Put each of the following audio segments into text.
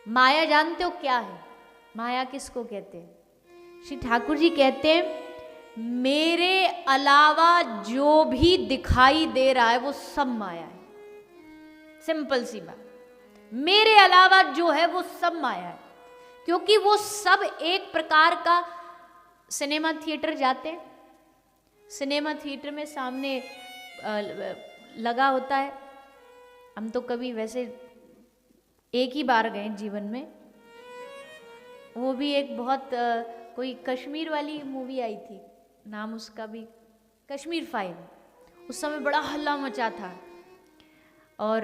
माया जानते हो क्या है? माया किसको कहते हैं? श्री ठाकुर जी कहते हैं मेरे अलावा जो भी दिखाई दे रहा है वो सब माया है। सिंपल सी बात, मेरे अलावा जो है वो सब माया है। क्योंकि वो सब एक प्रकार का, सिनेमा थिएटर जाते हैं, सिनेमा थिएटर में सामने लगा होता है। हम तो कभी वैसे एक ही बार गए जीवन में, वो भी एक बहुत कोई कश्मीर वाली मूवी आई थी, नाम उसका भी कश्मीर फाइल। उस समय बड़ा हल्ला मचा था और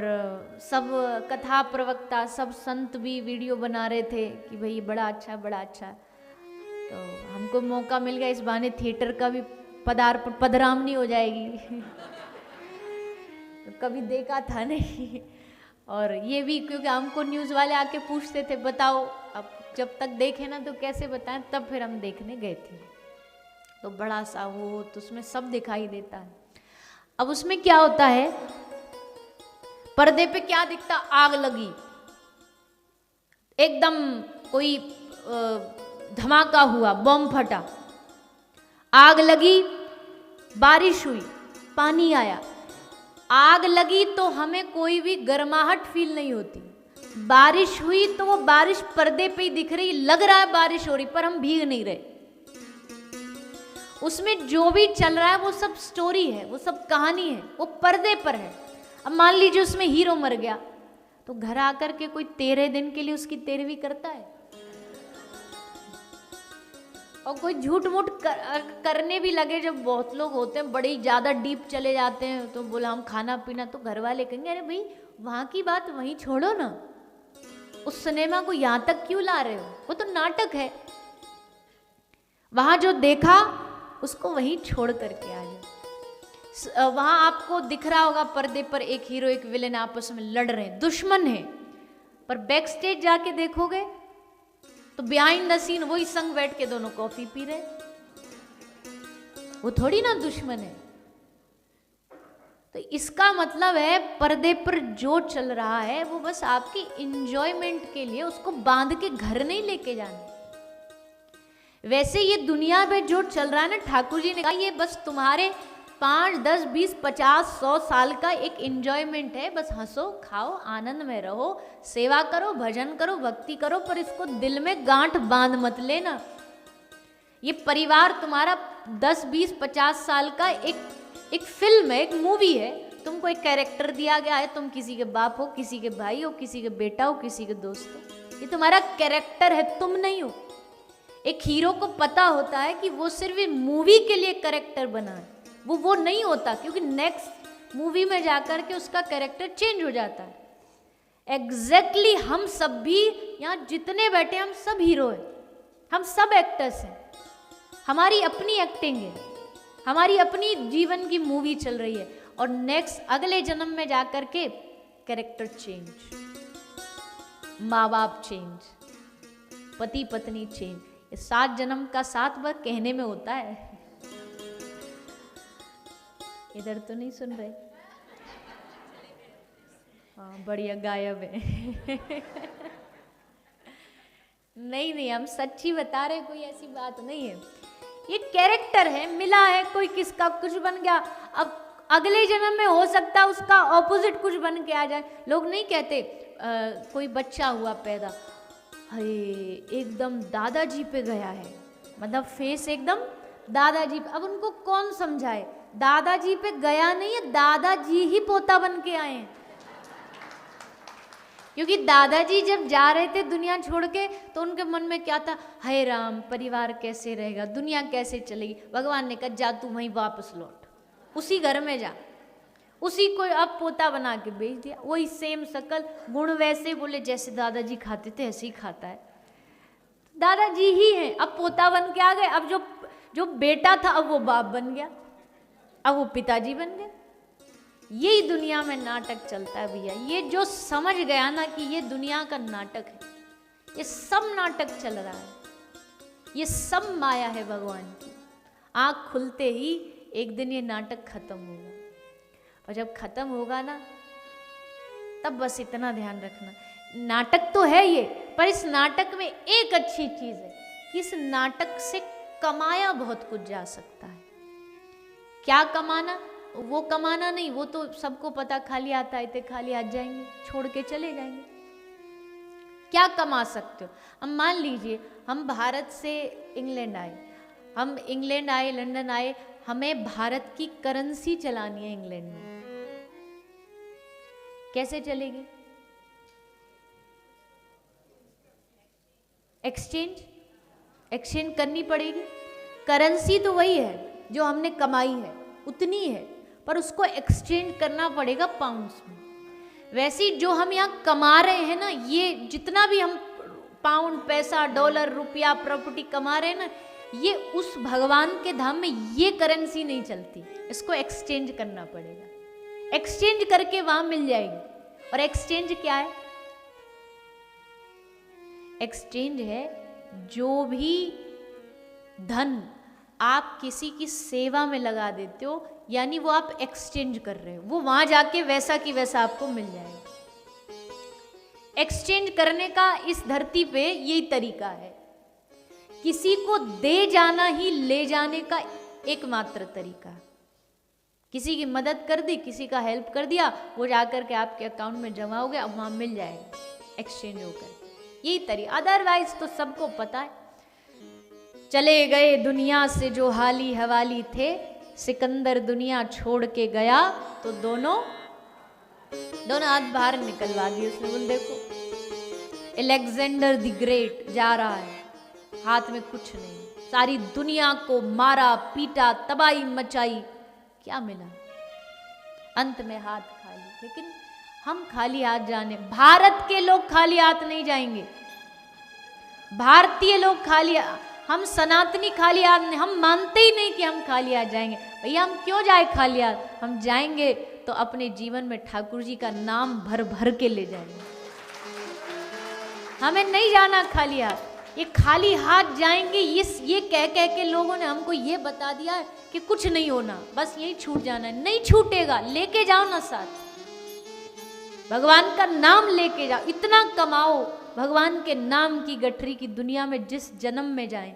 सब कथा प्रवक्ता, सब संत भी वीडियो बना रहे थे कि भाई बड़ा अच्छा बड़ा अच्छा। तो हमको मौका मिल गया, इस बहाने थिएटर का भी पधरामनी हो जाएगी। तो कभी देखा था नहीं, और ये भी क्योंकि हमको न्यूज़ वाले आके पूछते थे बताओ, अब जब तक देखे ना तो कैसे बताएं, तब फिर हम देखने गए थे। तो बड़ा सा वो, तो उसमें सब दिखाई देता है। अब उसमें क्या होता है, पर्दे पे क्या दिखता, आग लगी, एकदम कोई धमाका हुआ, बम फटा, आग लगी, बारिश हुई, पानी आया। आग लगी तो हमें कोई भी गर्माहट फील नहीं होती, बारिश हुई तो वो बारिश पर्दे पे ही दिख रही, लग रहा है बारिश हो रही, पर हम भीग नहीं रहे। उसमें जो भी चल रहा है वो सब स्टोरी है, वो सब कहानी है, वो पर्दे पर है। अब मान लीजिए उसमें हीरो मर गया, तो घर आकर के कोई 13 दिन के लिए उसकी 13वीं करता है? और कोई झूठ मूठ करने भी लगे, जब बहुत लोग होते हैं बड़े ज़्यादा डीप चले जाते हैं, तो बोला हम खाना पीना, तो घर वाले कहेंगे अरे भाई वहाँ की बात वहीं छोड़ो ना, उस सिनेमा को यहाँ तक क्यों ला रहे हो, वो तो नाटक है। वहाँ जो देखा उसको वहीं छोड़ करके आ जाओ। वहाँ आपको दिख रहा होगा पर्दे पर एक हीरो एक विलेन आपस में लड़ रहे हैं, दुश्मन है, पर बैक स्टेज जाके देखोगे तो बिहाइंड द सीन वही संग बैठ के दोनों कॉफी पी रहे, वो थोड़ी ना दुश्मन है। तो इसका मतलब है पर्दे पर जो चल रहा है वो बस आपकी इंजॉयमेंट के लिए, उसको बांध के घर नहीं लेके जाना। वैसे ये दुनिया में जो चल रहा है ना, ठाकुर जी ने कहा ये बस तुम्हारे 5, 10, 20, 50, 100 साल का एक इंजॉयमेंट है, बस हंसो खाओ आनंद में रहो, सेवा करो, भजन करो, भक्ति करो, पर इसको दिल में गांठ बांध मत लेना। ये परिवार तुम्हारा 10, 20, 50 साल का एक फिल्म है, एक मूवी है, तुमको एक कैरेक्टर दिया गया है, तुम किसी के बाप हो, किसी के भाई हो, किसी के बेटा हो, किसी के दोस्त हो, ये तुम्हारा कैरेक्टर है, तुम नहीं हो। एक हीरो को पता होता है कि वो सिर्फ मूवी के लिए कैरेक्टर बना है, वो नहीं होता, क्योंकि नेक्स्ट मूवी में जाकर के उसका कैरेक्टर चेंज हो जाता है। एग्जैक्टली हम सब भी यहाँ जितने बैठे हम सब हीरो हैं, हम सब एक्टर्स हैं, हमारी अपनी एक्टिंग है, हमारी अपनी जीवन की मूवी चल रही है, और नेक्स्ट अगले जन्म में जाकर के कैरेक्टर चेंज, माँ बाप चेंज, पति पत्नी चेंज। 7 जन्म का 7 बार कहने में होता है। इधर तो नहीं सुन रहे? हाँ बढ़िया, गायब है। नहीं हम सच्ची बता रहे, कोई ऐसी बात नहीं है, ये कैरेक्टर है, मिला है, कोई किसका कुछ बन गया, अब अगले जन्म में हो सकता है उसका ऑपोजिट कुछ बन के आ जाए। लोग नहीं कहते कोई बच्चा हुआ पैदा, हाय एकदम दादाजी पे गया है, मतलब फेस एकदम दादाजी पे। अब उनको कौन समझाए, दादाजी पे गया नहीं है, दादाजी ही पोता बन के आए हैं। क्योंकि दादाजी जब जा रहे थे दुनिया छोड़ के, तो उनके मन में क्या था, हाय राम परिवार कैसे रहेगा, दुनिया कैसे चलेगी। भगवान ने कहा जा तू वहीं वापस लौट, उसी घर में जा, उसी को अब पोता बना के भेज दिया। वही सेम शकल, गुण वैसे बोले जैसे दादाजी खाते थे ऐसे ही खाता है, दादाजी ही है। अब पोता बन के आ गए, अब जो बेटा था अब वो बाप बन गया, अब वो पिताजी बन गए। यही दुनिया में नाटक चलता है भैया। ये जो समझ गया ना कि ये दुनिया का नाटक है, ये सब नाटक चल रहा है, ये सब माया है भगवान की। आँख खुलते ही एक दिन ये नाटक खत्म होगा, और जब खत्म होगा ना तब बस इतना ध्यान रखना, नाटक तो है ये, पर पर इस नाटक में एक अच्छी चीज है कि इस नाटक से कमाया बहुत कुछ जा सकता है। क्या कमाना? वो कमाना नहीं, वो तो सबको पता, खाली हाथ आए थे खाली हाथ जाएंगे, छोड़ के चले जाएंगे। क्या कमा सकते हो? अब मान लीजिए हम भारत से इंग्लैंड आए, हम इंग्लैंड आए, लंदन आए, हमें भारत की करेंसी चलानी है इंग्लैंड में, कैसे चलेगी? एक्सचेंज करनी पड़ेगी। करेंसी तो वही है जो हमने कमाई है, उतनी है, पर उसको एक्सचेंज करना पड़ेगा पाउंड्स में। वैसे जो हम यहाँ कमा रहे हैं ना, ये जितना भी हम पाउंड, पैसा, डॉलर, रुपया, प्रॉपर्टी कमा रहे हैं ना, ये उस भगवान के धाम में ये करेंसी नहीं चलती, इसको एक्सचेंज करना पड़ेगा। एक्सचेंज करके वहां मिल जाएगी। और एक्सचेंज क्या है? एक्सचेंज है जो भी धन आप किसी की सेवा में लगा देते हो, यानी वो आप एक्सचेंज कर रहे हो, वो वहां जाके वैसा की वैसा आपको मिल जाएगा। एक्सचेंज करने का इस धरती पे यही तरीका है। किसी को दे जाना ही ले जाने का एकमात्र तरीका। किसी की मदद कर दी, किसी का हेल्प कर दिया, वो जाकर के आपके अकाउंट में जमा हो गया, वहां मिल जाएगा एक्सचेंज होकर। यही तरीका, अदरवाइज तो सबको पता है। चले गए दुनिया से जो हाली हवाली थे, सिकंदर दुनिया छोड़ के गया तो दोनों हाथ बाहर निकलवा दिए उसने। बोल देखो अलेक्जेंडर द ग्रेट जा रहा है, हाथ में कुछ नहीं, सारी दुनिया को मारा पीटा, तबाही मचाई, क्या मिला? अंत में हाथ खाली। लेकिन हम खाली हाथ जाने, भारत के लोग खाली हाथ नहीं जाएंगे, भारतीय लोग खाली, हम सनातनी खाली हाथ नहीं, हम मानते ही नहीं कि हम खाली हाथ जाएंगे। भैया हम क्यों जाए खाली हाथ? हम जाएंगे तो अपने जीवन में ठाकुर जी का नाम भर भर के ले जाएंगे। हमें नहीं जाना खाली हाथ। ये खाली हाथ जाएंगे, ये कह के लोगों ने हमको ये बता दिया है कि कुछ नहीं होना, बस यही छूट जाना है। नहीं छूटेगा, लेके जाओ ना साथ, भगवान का नाम लेके जाओ, इतना कमाओ, भगवान के नाम की गठरी की दुनिया में जिस जन्म में जाएं